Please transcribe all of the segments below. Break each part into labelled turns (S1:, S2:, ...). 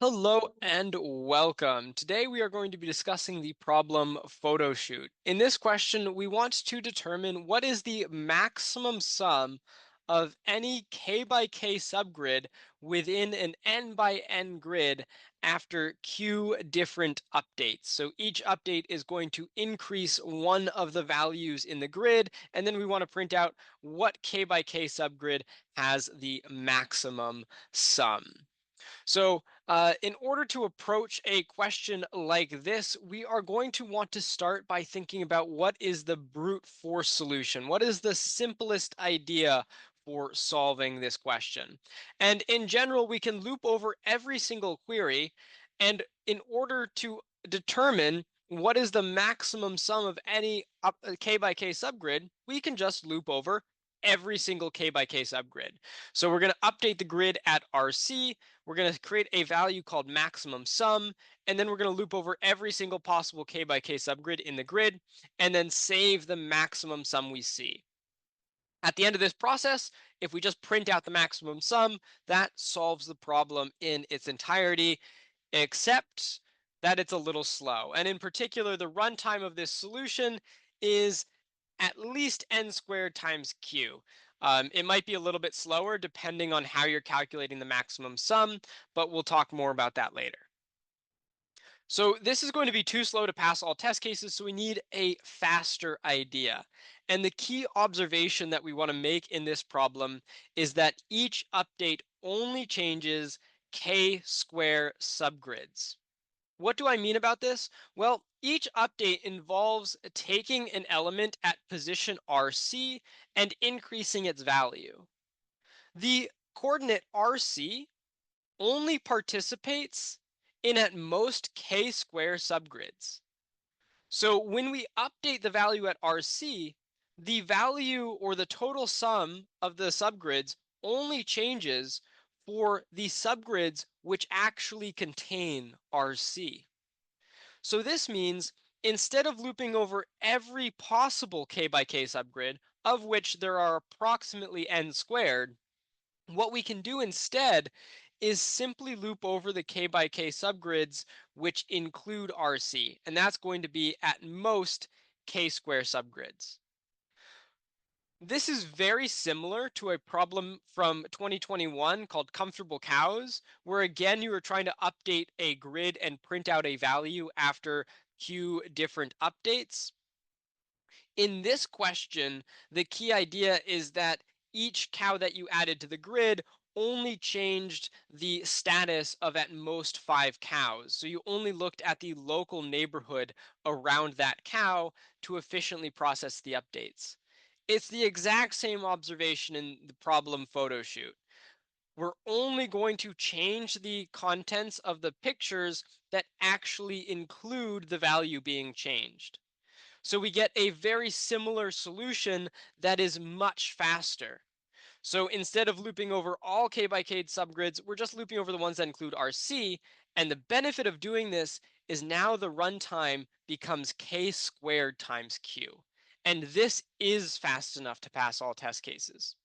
S1: Hello and welcome. Today we are going to be discussing the problem Photoshoot. In this question, we want to determine what is the maximum sum of any k by k subgrid within an n by n grid after q different updates. So each update is going to increase one of the values in the grid, and then we want to print out what k by k subgrid has the maximum sum. So, in order to approach a question like this, we are going to want to start by thinking about what is the brute force solution? What is the simplest idea for solving this question? And in general, we can loop over every single query. And in order to determine what is the maximum sum of any k by k subgrid, we can just loop over every single k by k subgrid. So we're going to update the grid at RC. We're going to create a value called maximum sum, and then we're going to loop over every single possible k by k subgrid in the grid, and then save the maximum sum we see. At the end of this process, if we just print out the maximum sum, that solves the problem in its entirety, except that it's a little slow. And in particular, the runtime of this solution is at least n squared times q. It might be a little bit slower depending on how you're calculating the maximum sum, but we'll talk more about that later. So this is going to be too slow to pass all test cases, so we need a faster idea. And the key observation that we want to make in this problem is that each update only changes k square subgrids. What do I mean about this? Well, each update involves taking an element at position RC and increasing its value. The coordinate RC only participates in at most k square subgrids. So when we update the value at RC, the value or the total sum of the subgrids only changes for the subgrids which actually contain RC. So this means instead of looping over every possible k by k subgrid, of which there are approximately n squared, what we can do instead is simply loop over the k by k subgrids which include RC, and that's going to be at most k square subgrids. This is very similar to a problem from 2021 called Comfortable Cows, where again you were trying to update a grid and print out a value after q different updates. In this question, the key idea is that each cow that you added to the grid only changed the status of at most 5 cows. So you only looked at the local neighborhood around that cow to efficiently process the updates. It's the exact same observation in the problem Photoshoot. We're only going to change the contents of the pictures that actually include the value being changed. So we get a very similar solution that is much faster. So instead of looping over all k by k subgrids, we're just looping over the ones that include RC. And the benefit of doing this is now the runtime becomes k squared times q. And this is fast enough to pass all test cases.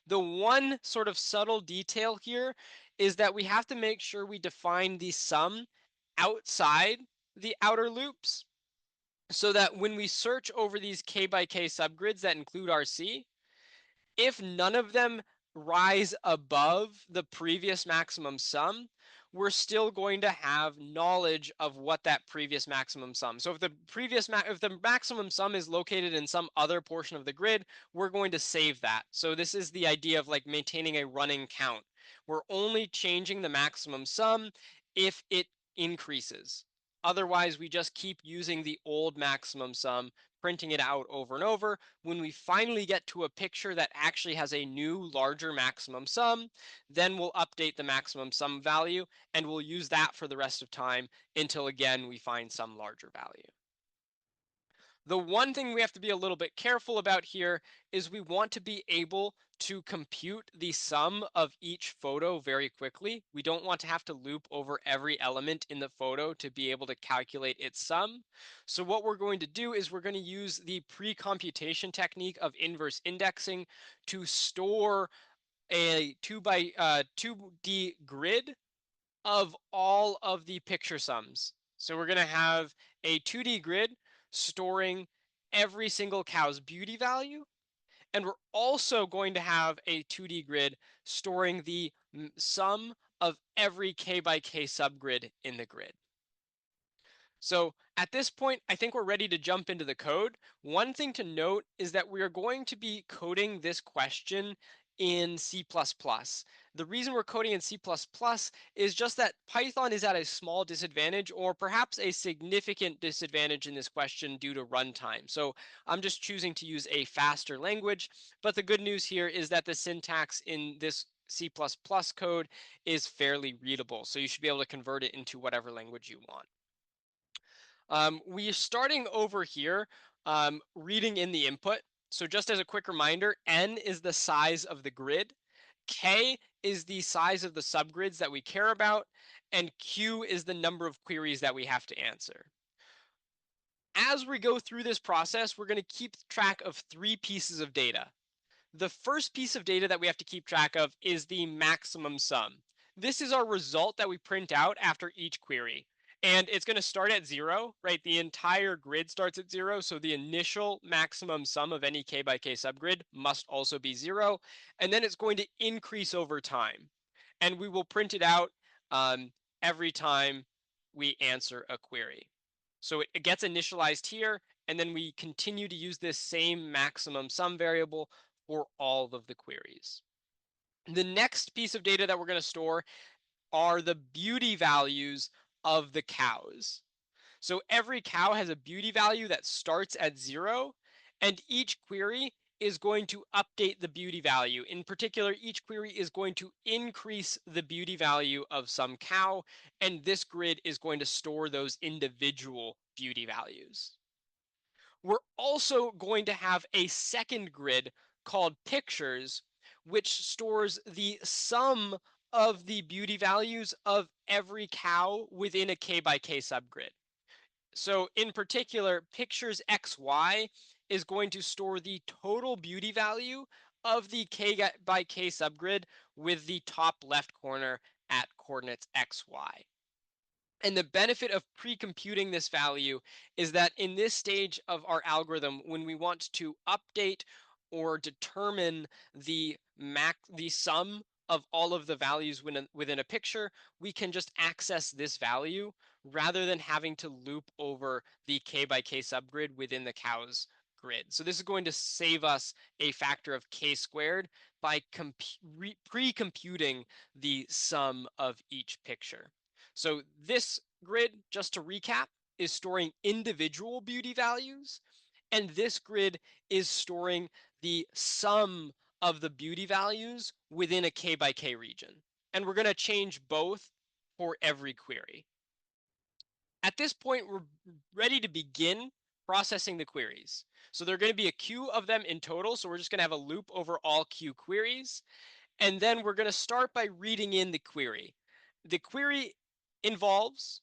S1: The one sort of subtle detail here is that we have to make sure we define the sum outside the outer loops so that when we search over these k by k subgrids that include RC, if none of them rise above the previous maximum sum, we're still going to have knowledge of what that previous maximum sum. So if the maximum sum is located in some other portion of the grid, we're going to save that. So this is the idea of like maintaining a running count. We're only changing the maximum sum if it increases. Otherwise, we just keep using the old maximum sum, printing it out over and over. When we finally get to a picture that actually has a new larger maximum sum, then we'll update the maximum sum value and we'll use that for the rest of time until again we find some larger value. The one thing we have to be a little bit careful about here is we want to be able to compute the sum of each photo very quickly. We don't want to have to loop over every element in the photo to be able to calculate its sum. So what we're going to do is we're going to use the pre-computation technique of inverse indexing to store a 2D grid of all of the picture sums. So we're going to have a 2D grid storing every single cow's beauty value. And we're also going to have a 2D grid storing the sum of every k by k subgrid in the grid. So at this point, I think we're ready to jump into the code. One thing to note is that we are going to be coding this question in C++. The reason we're coding in C++ is just that Python is at a small disadvantage or perhaps a significant disadvantage in this question due to runtime. So I'm just choosing to use a faster language. But the good news here is that the syntax in this C++ code is fairly readable. So you should be able to convert it into whatever language you want. We're starting over here, reading in the input. So just as a quick reminder, n is the size of the grid, k is the size of the subgrids that we care about, and q is the number of queries that we have to answer. As we go through this process, we're going to keep track of 3 pieces of data. The first piece of data that we have to keep track of is the maximum sum. This is our result that we print out after each query. And it's going to start at 0, right? The entire grid starts at 0, so the initial maximum sum of any k by k subgrid must also be 0. And then it's going to increase over time. And we will print it out every time we answer a query. So it gets initialized here, and then we continue to use this same maximum sum variable for all of the queries. The next piece of data that we're going to store are the beauty values of the cows. So every cow has a beauty value that starts at 0, and each query is going to update the beauty value. In particular, each query is going to increase the beauty value of some cow, and this grid is going to store those individual beauty values. We're also going to have a second grid called pictures, which stores the sum of the beauty values of every cow within a k by k subgrid. So in particular, pictures XY is going to store the total beauty value of the k by k subgrid with the top left corner at coordinates XY. And the benefit of pre-computing this value is that in this stage of our algorithm, when we want to update or determine the sum of all of the values within a picture, we can just access this value rather than having to loop over the k by k subgrid within the cow's grid. So this is going to save us a factor of k squared by pre-computing the sum of each picture. So this grid, just to recap, is storing individual beauty values, and this grid is storing the sum of the beauty values within a k by k region. And we're going to change both for every query. At this point, we're ready to begin processing the queries. So there are going to be a queue of them in total, so we're just going to have a loop over all queue queries. And then we're going to start by reading in the query. The query involves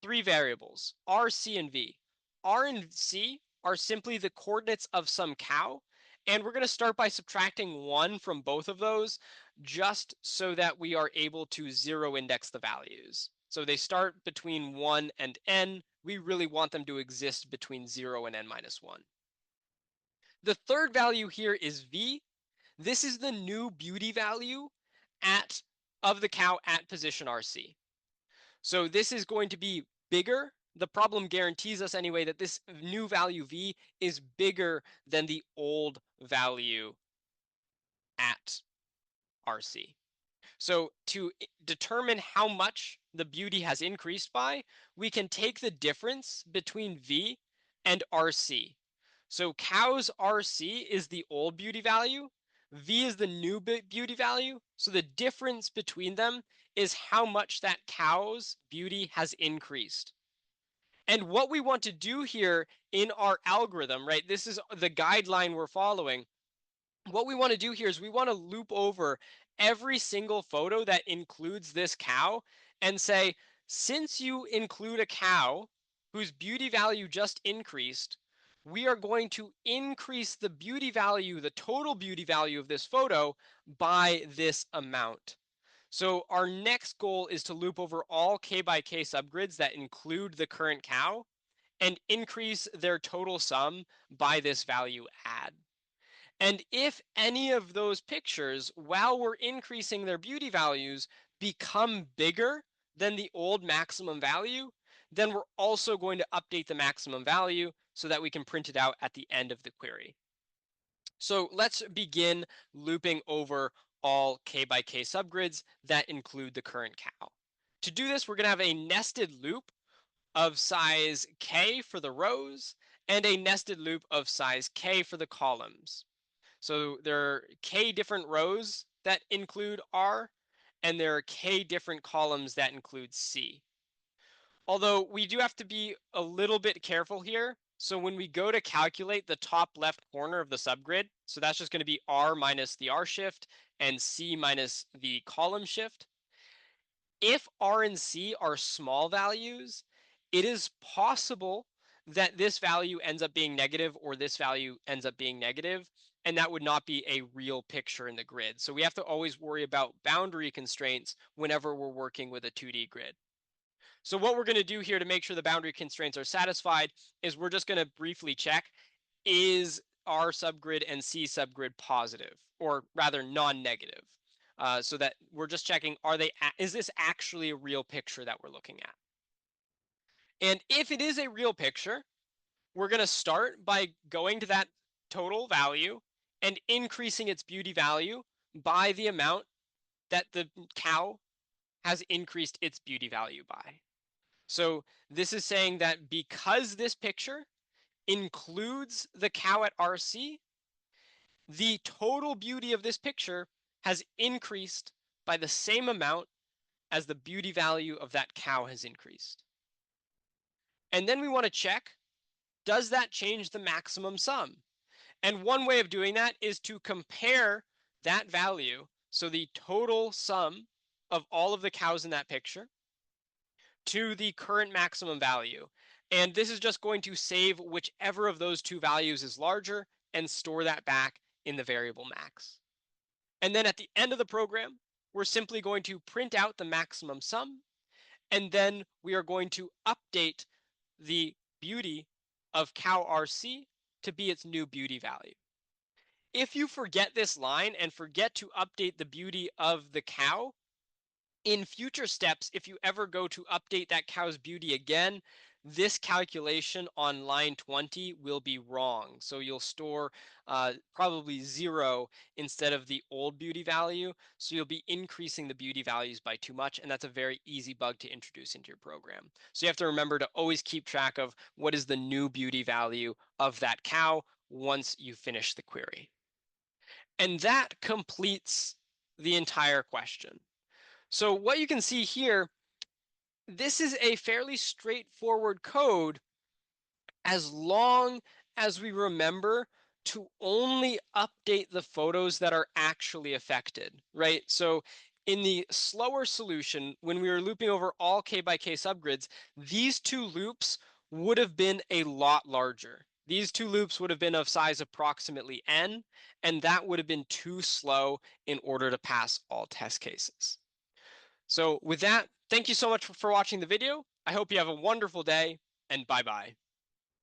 S1: 3 variables, R, C, and V. R and C are simply the coordinates of some cow, and we're going to start by subtracting 1 from both of those just so that we are able to zero index the values. So they start between 1 and n. We really want them to exist between 0 and n minus 1. The third value here is V. This is the new beauty value of the cow at position RC. So this is going to be bigger. The problem guarantees us anyway that this new value V is bigger than the old value at RC. So to determine how much the beauty has increased by, we can take the difference between V and RC. So cow's RC is the old beauty value, V is the new beauty value. So the difference between them is how much that cow's beauty has increased. And what we want to do here in our algorithm, right? This is the guideline we're following. What we want to do here is we want to loop over every single photo that includes this cow and say, since you include a cow whose beauty value just increased, we are going to increase the beauty value, the total beauty value of this photo by this amount. So our next goal is to loop over all k by k subgrids that include the current cow and increase their total sum by this value add. And if any of those pictures, while we're increasing their beauty values, become bigger than the old maximum value, then we're also going to update the maximum value so that we can print it out at the end of the query. So let's begin looping over all k by k subgrids that include the current cow. To do this, we're going to have a nested loop of size k for the rows and a nested loop of size k for the columns. So there are k different rows that include R, and there are k different columns that include C. Although we do have to be a little bit careful here. So when we go to calculate the top left corner of the subgrid, so that's just going to be R minus the R shift and C minus the column shift. If R and C are small values, it is possible that this value ends up being negative or this value ends up being negative, and that would not be a real picture in the grid. So we have to always worry about boundary constraints whenever we're working with a 2D grid. So what we're going to do here to make sure the boundary constraints are satisfied is we're just going to briefly check, is R subgrid and C subgrid positive, or rather non-negative? So that we're just checking, is this actually a real picture that we're looking at? And if it is a real picture, we're going to start by going to that total value and increasing its beauty value by the amount that the cow has increased its beauty value by. So this is saying that because this picture includes the cow at RC, the total beauty of this picture has increased by the same amount as the beauty value of that cow has increased. And then we want to check, does that change the maximum sum? And one way of doing that is to compare that value, so the total sum of all of the cows in that picture, to the current maximum value. And this is just going to save whichever of those two values is larger and store that back in the variable max. And then at the end of the program, we're simply going to print out the maximum sum, and then we are going to update the beauty of cow RC to be its new beauty value. If you forget this line and forget to update the beauty of the cow, in future steps, if you ever go to update that cow's beauty again, this calculation on line 20 will be wrong. So you'll store probably 0 instead of the old beauty value. So you'll be increasing the beauty values by too much. And that's a very easy bug to introduce into your program. So you have to remember to always keep track of what is the new beauty value of that cow once you finish the query. And that completes the entire question. So what you can see here, this is a fairly straightforward code as long as we remember to only update the photos that are actually affected, right? So in the slower solution, when we were looping over all k by k subgrids, these two loops would have been a lot larger. These two loops would have been of size approximately n, and that would have been too slow in order to pass all test cases. So with that, thank you so much for watching the video. I hope you have a wonderful day, and bye-bye.